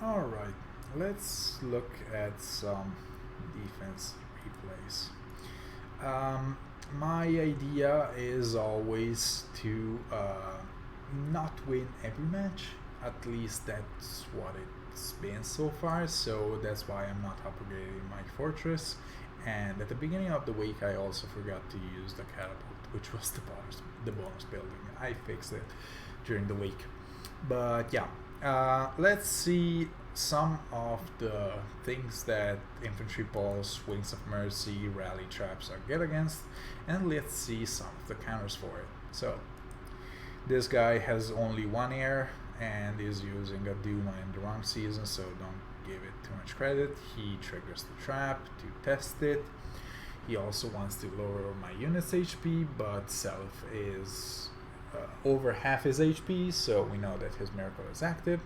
Alright, let's look at some defense replays. My idea is always to not win every match, at least that's what it's been so far, so that's why I'm not upgrading my fortress. And at the beginning of the week I also forgot to use the catapult, which was the bonus building. I fixed it during the week. But yeah, let's see some of the things that Infantry Pulse, Wings of Mercy, Rally Traps are good against, and let's see some of the counters for it. So this guy has only one air and is using a Duma in the wrong season, so don't give it too much credit. He triggers the trap to test it. He also wants to lower my unit's HP, but Self is over half his HP, so we know that his miracle is active.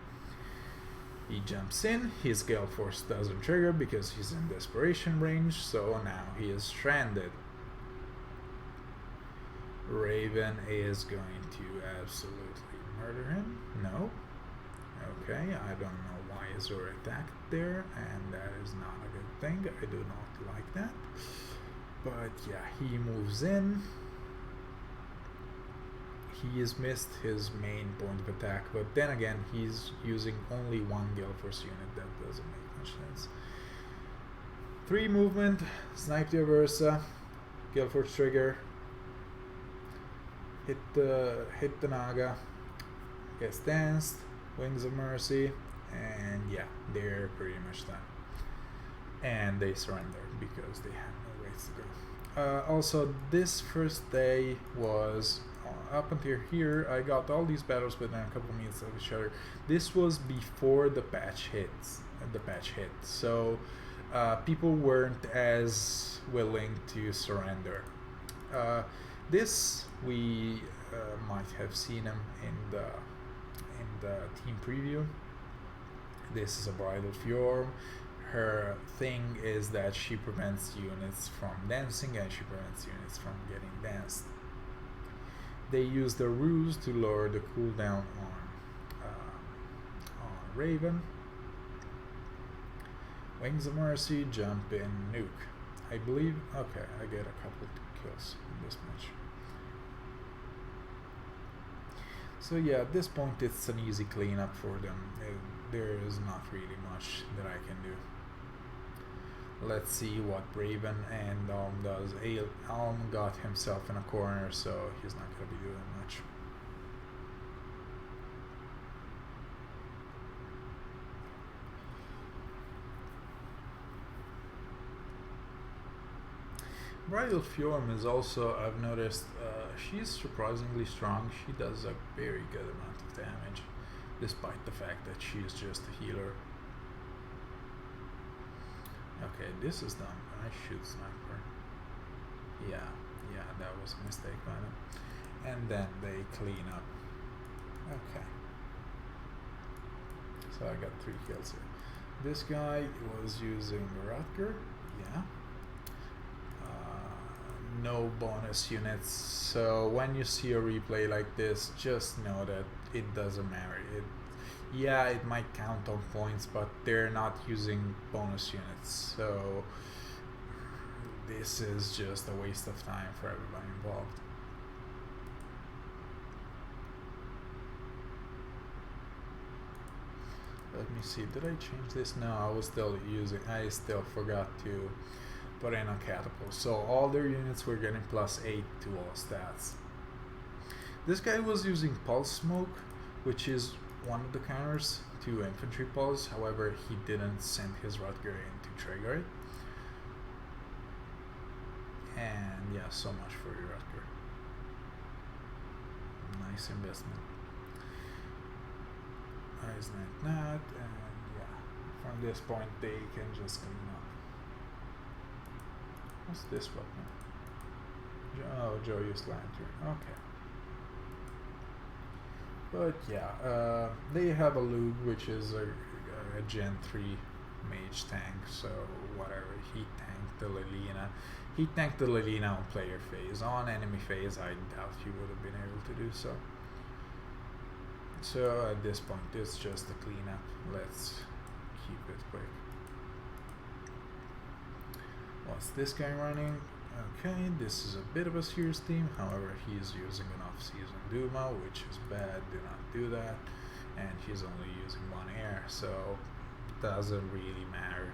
He jumps in, his Gale Force doesn't trigger because he's in desperation range, so now he is stranded. Raven is going to absolutely murder him. No. Okay, I don't know why Azure attacked there, and that is not a good thing. I do not like that. But yeah, he moves in. He has missed his main point of attack, but then again, he's using only one Gale Force unit. That doesn't make much sense. 3 movement, snipe the Aversa, Gale Force trigger, hit the Naga, gets danced, Wings of Mercy, and yeah, they're pretty much done. And they surrender because they have no ways to go. Also, this first day was up until here. I got all these battles within a couple minutes of each other. This was before the patch hit. So people weren't as willing to surrender. This we might have seen him in the team preview. This is a Bridal Fjord. Her thing is that she prevents units from dancing and she prevents units from getting danced. They use the ruse to lower the cooldown on Raven. Wings of Mercy, jump in, nuke. I believe, okay, I get a couple of kills in this match. So yeah, at this point it's an easy cleanup for them. There is not really much that I can do. Let's see what Raven and Alm does. Alm got himself in a corner, so he's not going to be doing much. Bridal Fjord is also, I've noticed, she's surprisingly strong. She does a very good amount of damage, despite the fact that she's just a healer. Okay, this is done. I should snipe her. Yeah, that was a mistake by them. And then they clean up. Okay. So I got 3 kills here. This guy was using Rutger. Yeah. No bonus units. So when you see a replay like this, just know that it doesn't matter. Yeah, it might count on points, but they're not using bonus units, so this is just a waste of time for everybody involved. Let me see, did I change this? No, I still forgot to put in a catapult. So all their units were getting +8 to all stats. This guy was using Pulse Smoke, which is one of the counters to Infantry Pulse. However, he didn't send his Rutger in to trigger it. And yeah, so much for your Rutger. Nice investment. Nice that, and yeah, from this point they can just clean up. What's this weapon? Oh, Joyous Lantern. Okay. But yeah, they have a Lug, which is a Gen 3 mage tank, so whatever. He tanked the Lilina. He tanked the Lilina on player phase. On enemy phase, I doubt he would have been able to do so. So at this point, it's just a cleanup. Let's keep it quick. What's this guy running? Okay, this is a bit of a serious team, however he's using an off-season Duma, which is bad, do not do that, and he's only using 1 air, so doesn't really matter.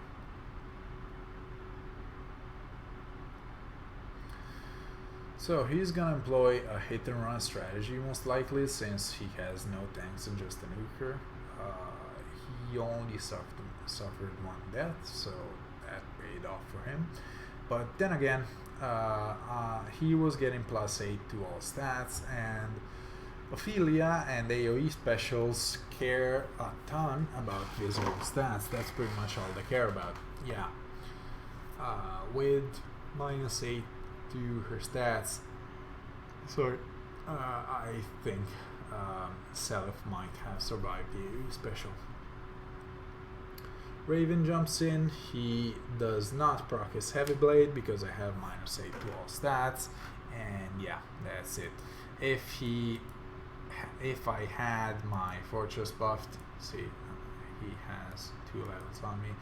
So he's gonna employ a hit and run strategy most likely, since he has no tanks and just a nuker. He only suffered 1 death, so that paid off for him. But then again, he was getting +8 to all stats, and Ophelia and AoE specials care a ton about visual stats. That's pretty much all they care about. Yeah. With -8 to her stats, sorry, I think Seliph might have survived the AoE special. Raven jumps in. He does not proc his heavy blade because I have -8 to all stats, and yeah, that's it. If I had my fortress buffed, see, he has 2 levels on me,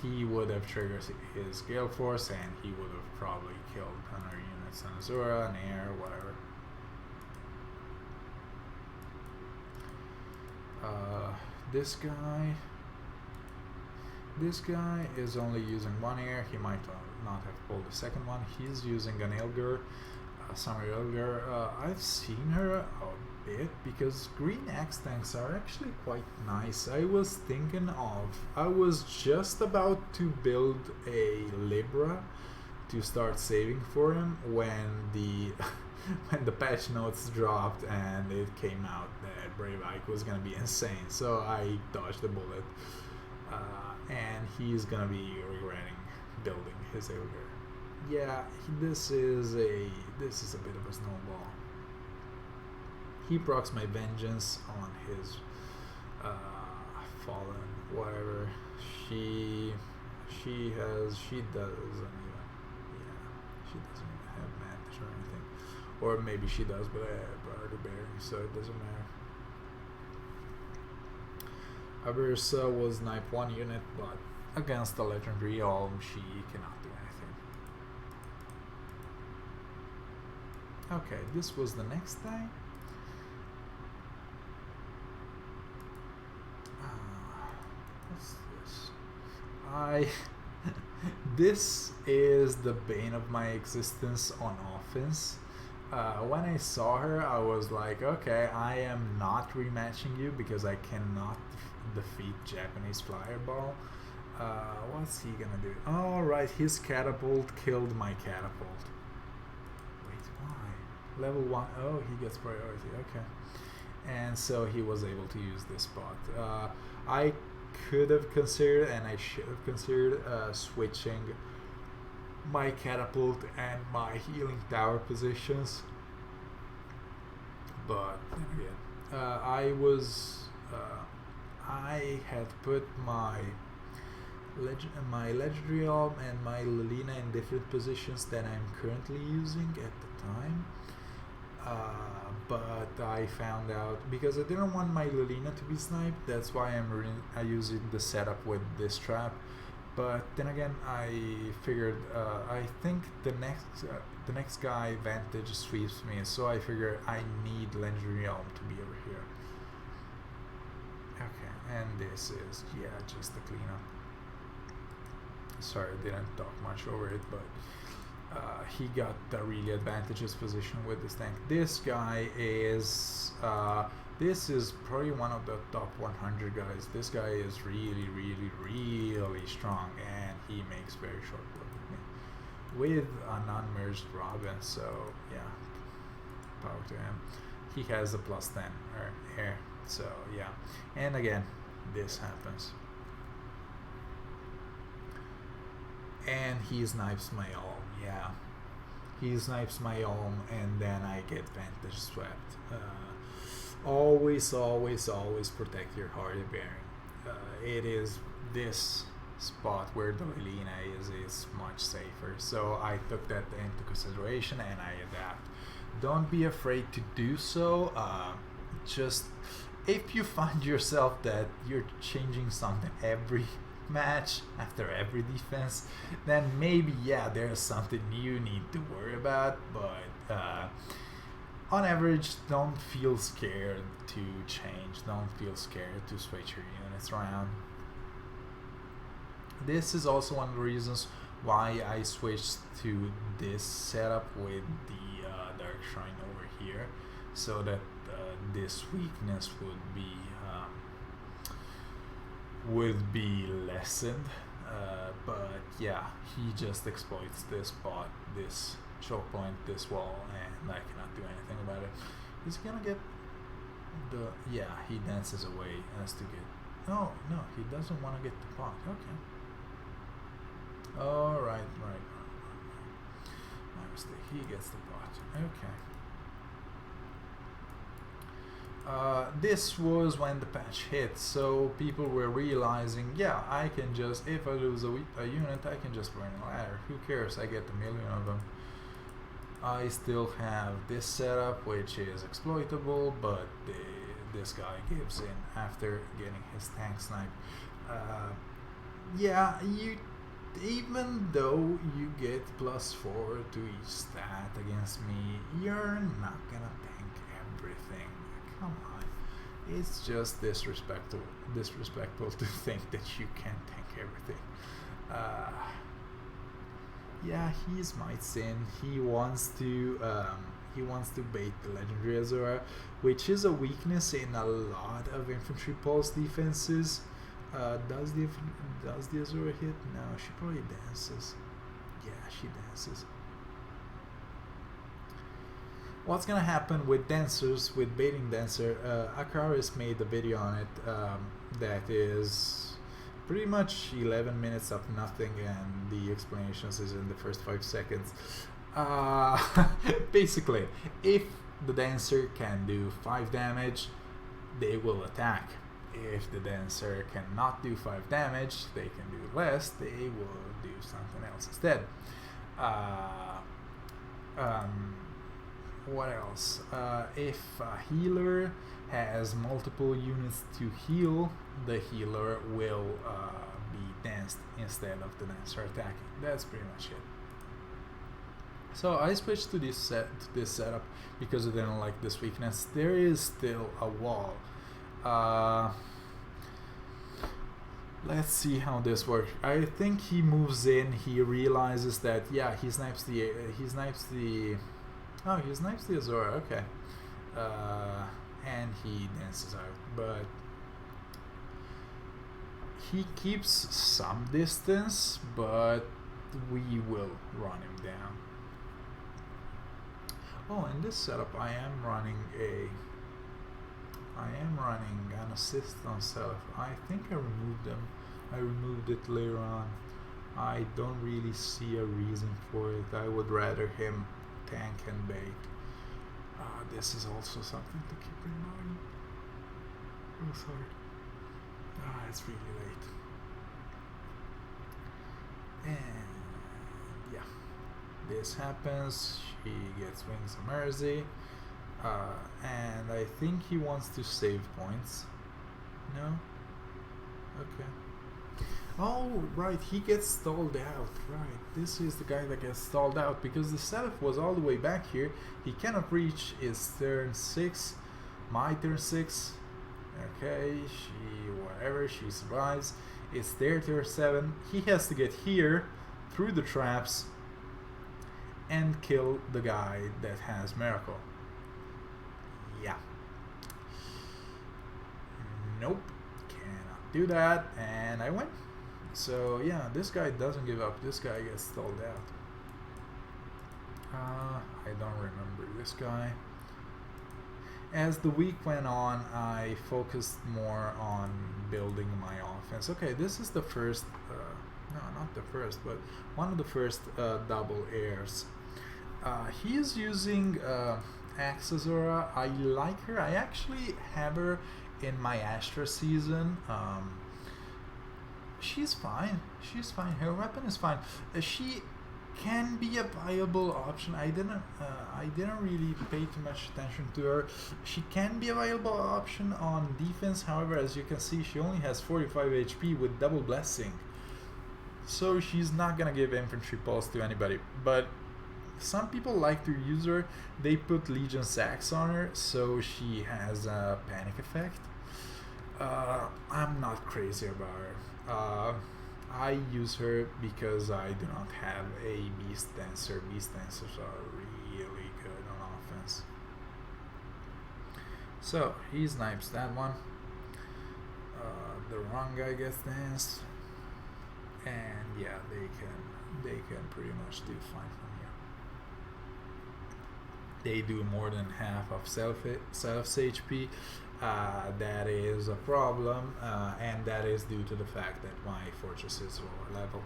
he would have triggered his Gale Force, and he would have probably killed another units on Azura, an air, whatever. This guy is only using 1 air. He might not have pulled the second one. He's using an Ilgur, Summer Ilgur. I've seen her a bit because green X tanks are actually quite nice. I was just about to build a Libra to start saving for him when the when the patch notes dropped and it came out that Brave Ike was gonna be insane. So I dodged the bullet. And he's gonna be regretting building his Ilgur. Yeah, this is a bit of a snowball. He procs my vengeance on his fallen whatever. She doesn't even have Vantage or anything, or maybe she does, but I brought her to bearing, so it doesn't matter. Aversa was snipe 1 unit, but against the legendary Olm, she cannot do anything. Okay, this was the next thing. What's this? This is the bane of my existence on offense. When I saw her, I was like, okay, I am not rematching you because I cannot defeat Japanese Fireball. What's he gonna do? Oh, right, his catapult killed my catapult. Wait, why? Level 1. Oh, he gets priority. Okay. And so he was able to use this spot. I could have considered, and I should have considered, switching my catapult and my healing tower positions. But then again, I had put my legendary Olm and my Lilina in different positions that I'm currently using at the time. But I found out, because I didn't want my Lilina to be sniped, that's why I'm using the setup with this trap. But then again, I figured I think the next guy Vantage sweeps me, so I figure I need legendary Olm to be over here. Okay, and this is just the cleanup. Sorry, I didn't talk much over it, but he got the really advantageous position with this tank. This guy is this is probably one of the top 100 guys. This guy is really strong, and he makes very short work with me with an unmerged Robin. So yeah, power to him. He has a +10 air. So yeah, and again, this happens. And he snipes my Olm, yeah. He snipes my Olm, and then I get Vantage swept. Always protect your Hardy Bearing. It is this spot where the Lilina is much safer. So I took that into consideration, and I adapt. Don't be afraid to do so. Just if you find yourself that you're changing something every match after every defense, then maybe yeah, there's something you need to worry about, but on average, don't feel scared to change, don't feel scared to switch your units around. This is also one of the reasons why I switched to this setup with the Dark Shrine over here, so that this weakness would be lessened. But yeah, he just exploits this spot, this choke point, this wall, and I cannot do anything about it. He's gonna get the... yeah, he dances away as to get... no, he doesn't want to get the pot. Okay. Oh, right. My mistake. He gets the pot. Okay. This was when the patch hit, so people were realizing, yeah, I can just, if I lose a unit, I can just burn a ladder. Who cares? I get a million of them. I still have this setup, which is exploitable, but this guy gives in after getting his tank sniped. Yeah, even though you get +4 to each stat against me, you're not gonna tank everything. Come on, it's just disrespectful to think that you can tank everything. Yeah, he's might sin. He wants to bait the legendary Azura, which is a weakness in a lot of Infantry Pulse defenses. Does the Azura hit? No, she probably dances. Yeah, she dances. What's gonna happen with dancers, with baiting dancer? Akaris made a video on it that is pretty much 11 minutes of nothing, and the explanations is in the first 5 seconds. Basically, if the dancer can do 5 damage, they will attack. If the dancer cannot do 5 damage, they can do less, they will do something else instead. What else? If a healer has multiple units to heal, the healer will be danced instead of the dancer attacking. That's pretty much it. So I switched to this setup because I didn't like this weakness. There is still a wall. Let's see how this works. I think he moves in. He realizes that yeah, he snipes the Azura. Okay, and he dances out, but he keeps some distance. But we will run him down. Oh, in this setup, I am running an assist on self. I think I removed them. I removed it later on. I don't really see a reason for it. I would rather him tank and bait. This is also something to keep in mind. Oh, sorry. It's really late. And yeah, this happens. She gets Wings of Mercy. And I think he wants to save points. No? Okay. Oh, right, he gets stalled out. Right, this is the guy that gets stalled out because the setup was all the way back here. He cannot reach his turn 6, my turn 6. Okay, she survives. It's their turn 7. He has to get here through the traps and kill the guy that has Miracle. Yeah. Nope. Cannot do that. And I win. So yeah, this guy doesn't give up. This guy gets stalled out. I don't remember this guy. As the week went on, I focused more on building my offense. Okay, this is the first, no, not the first, but one of the first double airs. He is using Axe Azura. I like her. I actually have her in my Astra season. She's fine. She's fine. Her weapon is fine. She can be a viable option. I didn't really pay too much attention to her. She can be a viable option on defense. However, as you can see, she only has 45 HP with double blessing, so she's not gonna give Infantry Pulse to anybody. But some people like to use her. They put Legion Sacks on her, so she has a panic effect. I'm not crazy about her. I use her because I do not have a Beast Dancer. Beast Dancers are really good on offense. So he snipes that one. The wrong guy gets danced, and yeah, they can pretty much do fine from here. They do more than half of self's HP. That is a problem, and that is due to the fact that my fortress is lower level.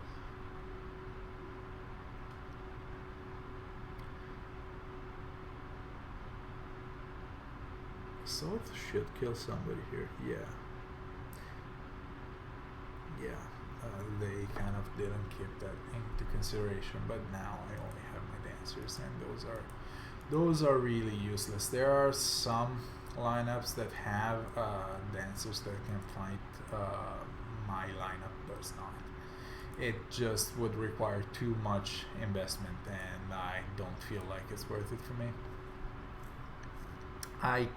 Salt should kill somebody here. Yeah. They kind of didn't keep that into consideration, but now I only have my dancers, and those are really useless. There are some lineups that have dancers that can fight. My lineup does not. It just would require too much investment, and I don't feel like it's worth it for me. I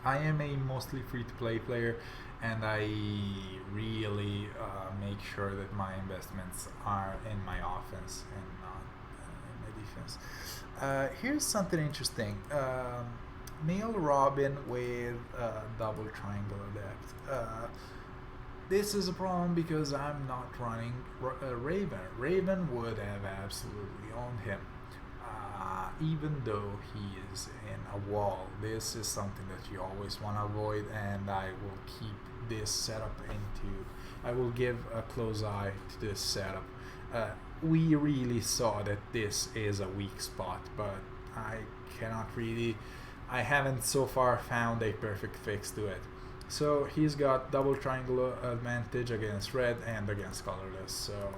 am a mostly free-to-play player, and I really make sure that my investments are in my offense and not in my defense. Here's something interesting. Male Robin with double triangle adept. This is a problem because I'm not running Raven. Raven would have absolutely owned him. Even though he is in a wall, this is something that you always want to avoid, and I will keep this setup I will give a close eye to this setup. We really saw that this is a weak spot, but I haven't so far found a perfect fix to it. So he's got double triangle advantage against red and against colorless, so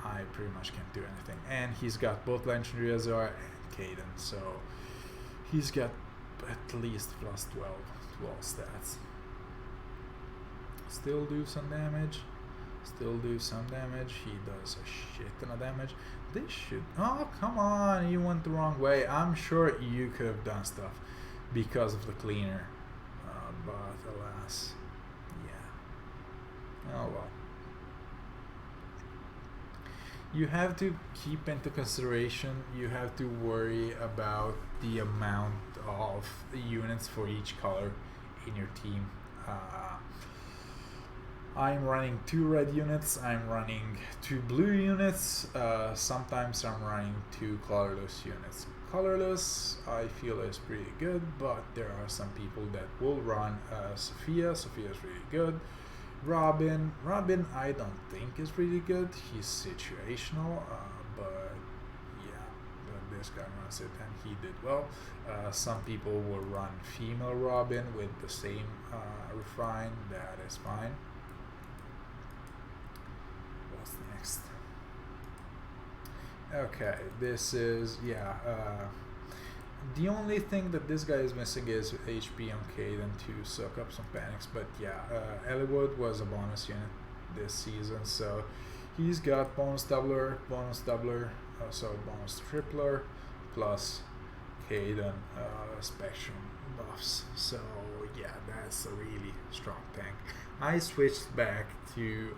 I pretty much can't do anything. And he's got both legendary Azor and Caden, so he's got at least plus 12 to all stats. Still do some damage. He does a shit ton of damage. This should... Oh, come on, you went the wrong way. I'm sure you could have done stuff because of the cleaner. But alas, yeah. Oh well. You have to keep into consideration, you have to worry about the amount of units for each color in your team. I'm running 2 red units, I'm running 2 blue units, sometimes I'm running 2 colorless units. Colorless I feel is pretty good, but there are some people that will run Sophia. Sophia is really good. Robin I don't think is really good. He's situational, but yeah, but this guy runs it and he did well. Some people will run female Robin with the same refine. That is fine. What's next? Okay, this is the only thing that this guy is missing is HP on Caden to soak up some panics, but yeah, Ellwood was a bonus unit this season, so he's got bonus doubler, so bonus tripler, plus Caden spectrum buffs, so yeah, that's a really strong tank. I switched back to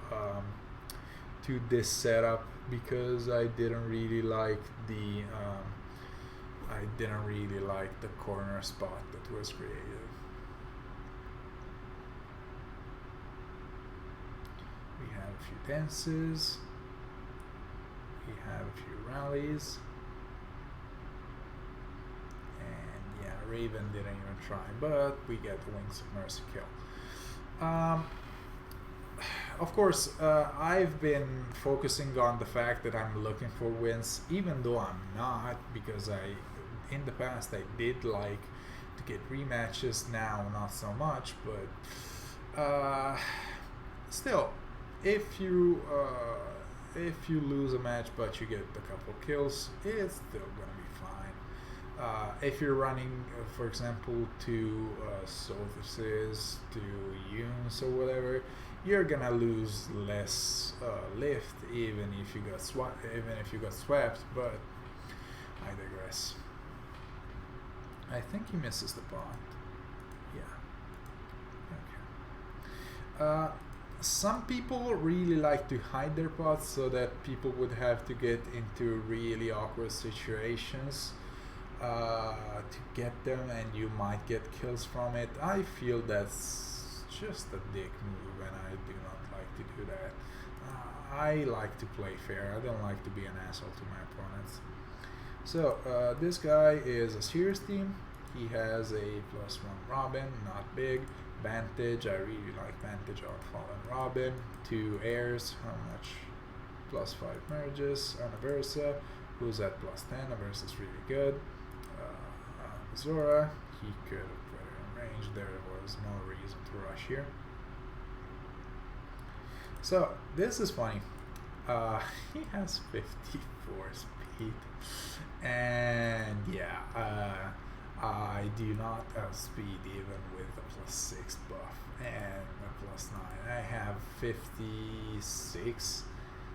this setup because I didn't really like the corner spot that was created. We have a few dances, we have a few rallies, and yeah, Raven didn't even try, but we get the Wings of Mercy kill. Of course, I've been focusing on the fact that I'm looking for wins, even though I'm not, because in the past I did like to get rematches, now not so much, but still, if you if you lose a match but you get a couple kills, it's still gonna be fine. If you're running, for example, two Sothis, two Yuns or whatever, you're gonna lose less lift even if you got swept. But I digress. I think he misses the bot. Yeah. Okay. Some people really like to hide their bots so that people would have to get into really awkward situations to get them, and you might get kills from it. I feel that's just a dick move, and I do not like to do that. I like to play fair. I don't like to be an asshole to my opponents. So this guy is a serious team. He has a +1 Robin, not big. Vantage, I really like Vantage out Fallen Robin. 2 heirs, how much? +5 marriages. Anaversa, who's at +10. Anaversa's really good. Zora, he could have put it in range. There was no reason to rush here. So this is funny. He has 54 speed, and yeah, I do not have speed even with a +6 buff and a +9. I have 56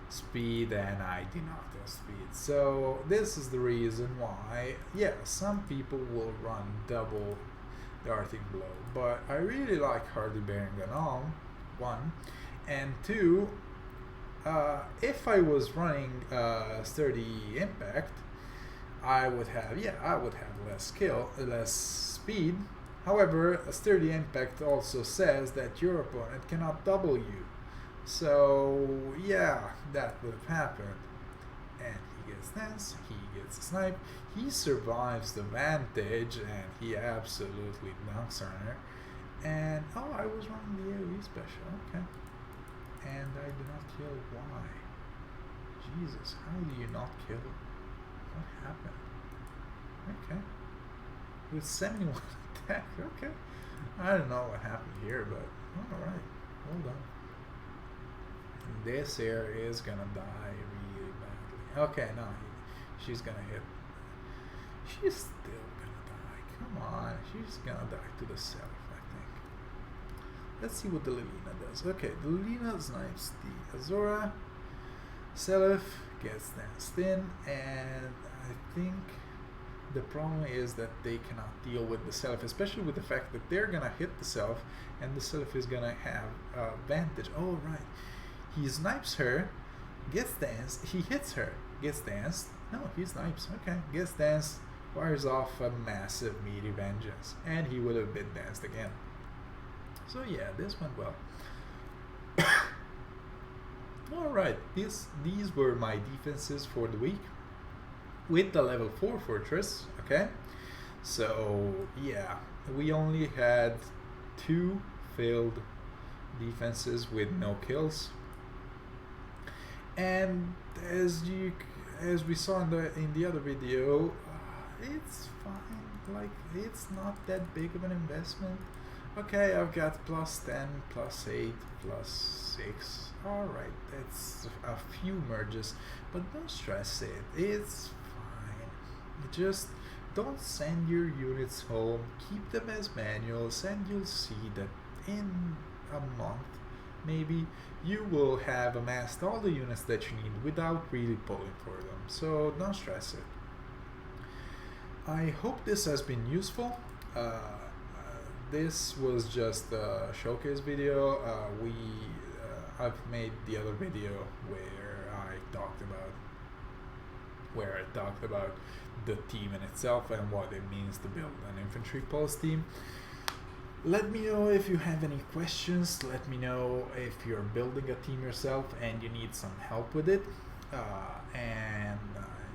speed and I do not have speed. So this is the reason why, yeah, some people will run double Darting Blow, but I really like Hardy Bearing Ganon, 1, and 2, if I was running Sturdy Impact, I would have less speed. However, a Sturdy Impact also says that your opponent cannot double you. So yeah, that would have happened. And he gets this, he gets a snipe, he survives the Vantage, and he absolutely dunks on her. And oh, I was running the AoE special, okay. And I did not kill. Why? Jesus, how do you not kill? What happened? Okay. With 71 attack, okay. I don't know what happened here, but alright. Hold on. This here is gonna die really badly. Okay, no, she's gonna hit. She's still gonna die. Come on, she's gonna die to the self, I think. Let's see what the Lilina does. Okay, the Lilina snipes the Azora. Selef gets danced in, and I think the problem is that they cannot deal with the Self, especially with the fact that they're gonna hit the Self, and the Self is gonna have Vantage. Oh, right. He snipes her, gets danced, he hits her, gets danced. No, he snipes. Okay, gets danced, fires off a massive meaty vengeance, and he would have been danced again. So yeah, this went well. Alright, these were my defenses for the week with the level 4 fortress, okay? So yeah, we only had 2 failed defenses with no kills. And as we saw in the other video, it's fine. Like, it's not that big of an investment. Okay, I've got +10, +8, +6. Alright, that's a few merges, but don't stress it. It's fine. Just don't send your units home. Keep them as manuals, and you'll see that in a month, maybe, you will have amassed all the units that you need without really pulling for them. So don't stress it. I hope this has been useful. This was just a showcase video. I've made the other video where I talked about the team in itself and what it means to build an Infantry Pulse team. Let me know if you have any questions. Let me know if you're building a team yourself and you need some help with it.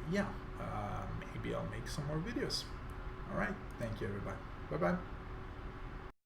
Yeah, maybe I'll make some more videos. Alright, thank you everybody. Bye bye.